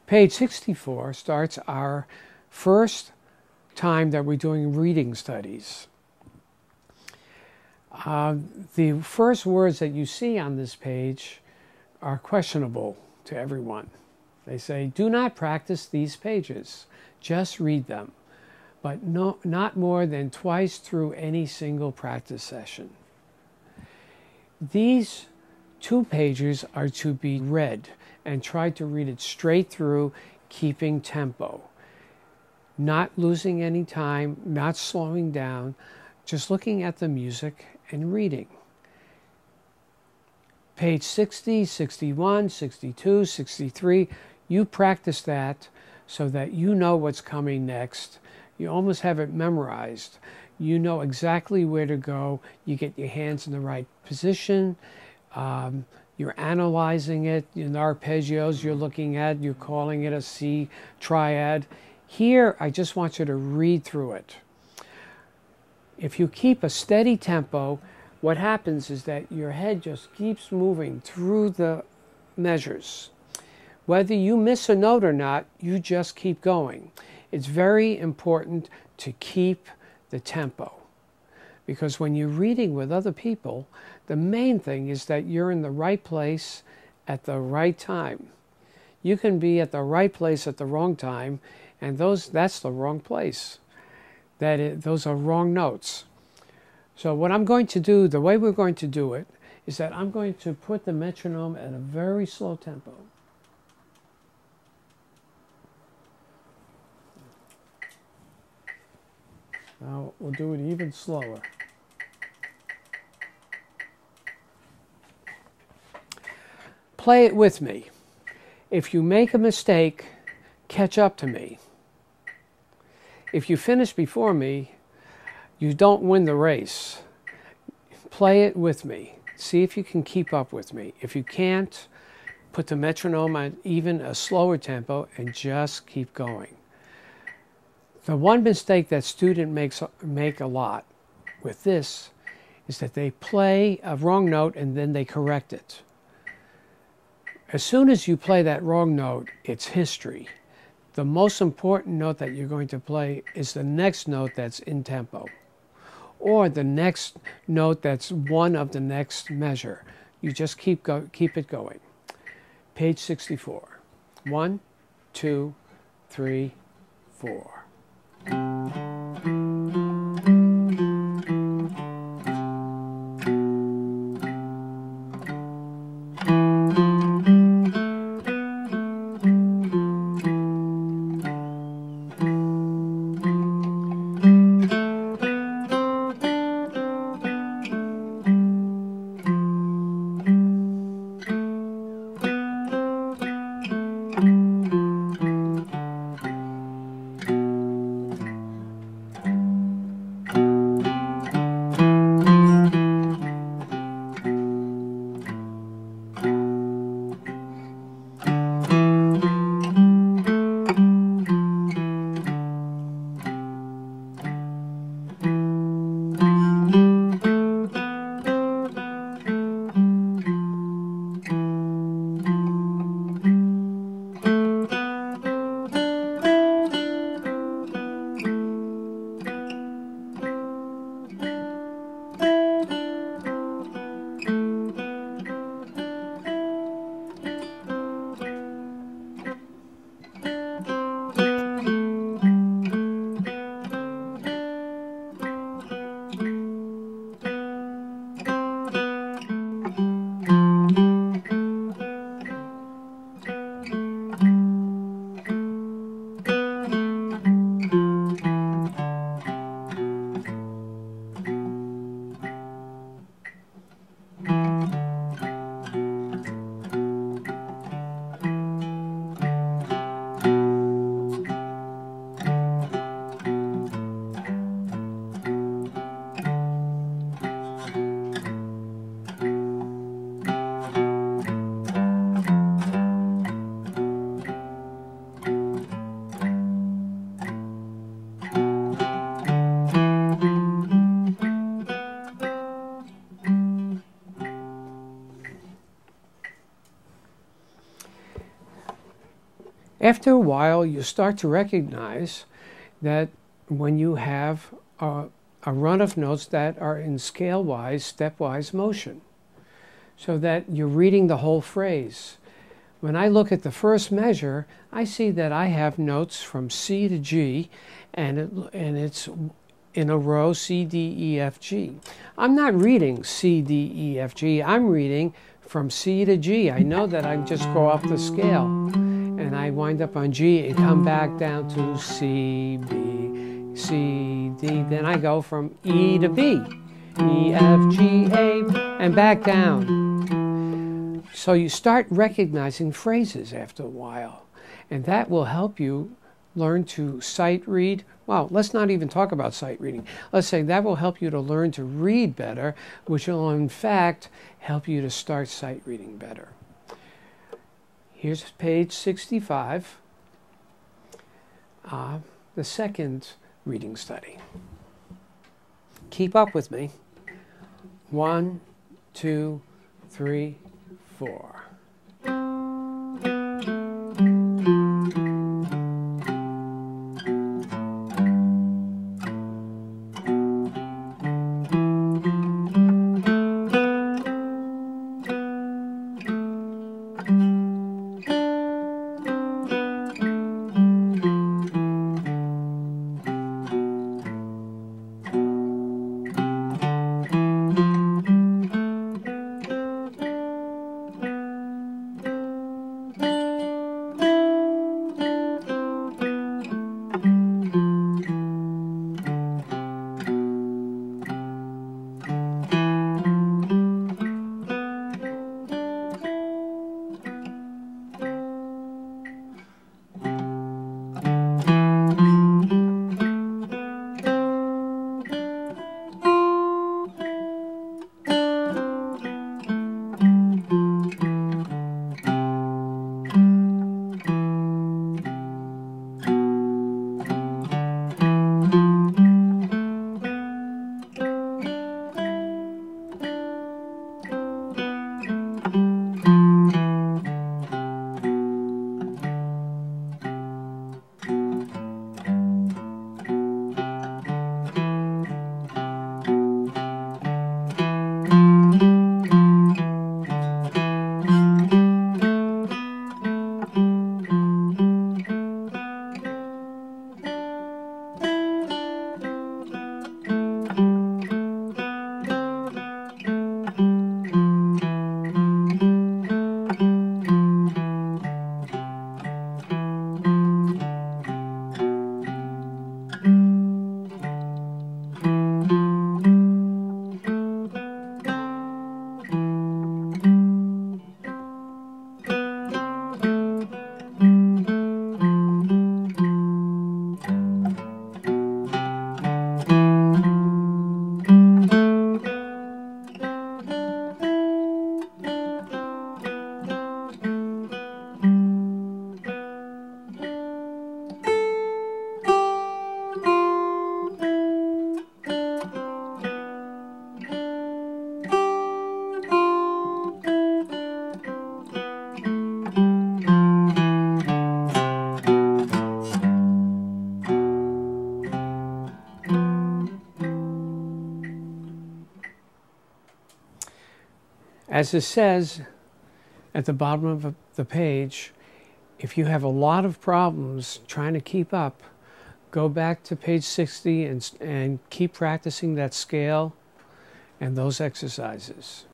Page 64 starts our first time that we're doing reading studies. The first words that you see on this page are questionable to everyone. They say, do not practice these pages, just read them, but not more than twice through any single practice session. These 2 pages are to be read and try to read it straight through, keeping tempo, not losing any time, not slowing down, just looking at the music and reading. Page 60, 61, 62, 63, you practice that so that you know what's coming next. You almost have it memorized. You know exactly where to go. You get your hands in the right position. You're analyzing it. In arpeggios you're looking at, you're calling it a C triad. Here, I just want you to read through it. If you keep a steady tempo, what happens is that your head just keeps moving through the measures. Whether you miss a note or not, you just keep going. It's very important to keep the tempo, because when you're reading with other people, the main thing is that you're in the right place at the right time. You can be at the right place at the wrong time, and that's the wrong place. Those are wrong notes. So what I'm going to do, the way we're going to do it, is that I'm going to put the metronome at a very slow tempo. Now we'll do it even slower. Play it with me. If you make a mistake, catch up to me. If you finish before me, you don't win the race. Play it with me. See if you can keep up with me. If you can't, put the metronome at even a slower tempo and just keep going. The one mistake that students make a lot with this is that they play a wrong note and then they correct it. As soon as you play that wrong note, it's history. The most important note that you're going to play is the next note that's in tempo, or the next note that's one of the next measure. You just keep it going. Page 64. 1, 2, 3, 4. After a while, you start to recognize that when you have a run of notes that are in scale-wise, stepwise motion, so that you're reading the whole phrase. When I look at the first measure, I see that I have notes from C to G, and it's in a row C, D, E, F, G. I'm not reading C, D, E, F, G. I'm reading from C to G. I know that I just go up the scale, and I wind up on G and come back down to C, B, C, D. Then I go from E to B, E, F, G, A, and back down. So you start recognizing phrases after a while, and that will help you learn to sight read. Well, let's not even talk about sight reading. Let's say that will help you to learn to read better, which will in fact help you to start sight reading better. Here's page 65, the second reading study. Keep up with me. 1, 2, 3, 4. As it says at the bottom of the page, if you have a lot of problems trying to keep up, go back to page 60 and keep practicing that scale and those exercises.